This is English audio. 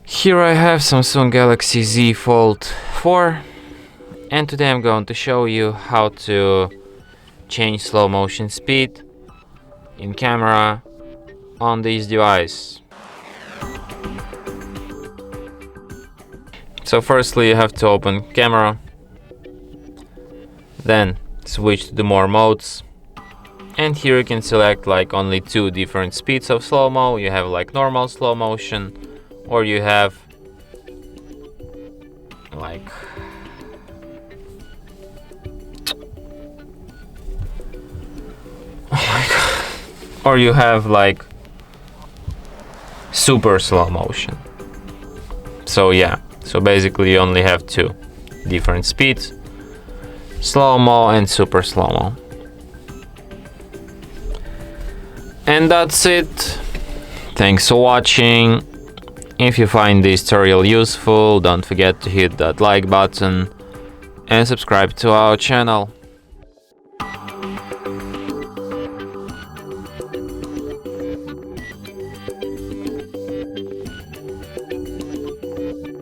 Here I have Samsung Galaxy Z Fold 4, and today I'm going to show you how to change slow motion speed in camera on this device. So firstly you have to open camera, then switch to the more modes, and here you can select like only two different speeds of slow-mo. You have like normal slow motion, or you have like or you have like super slow motion. So yeah, so basically you only have two different speeds, slow-mo and super slow-mo. And that's it. Thanks for watching. If you find this tutorial useful, don't forget to hit that like button and subscribe to our channel.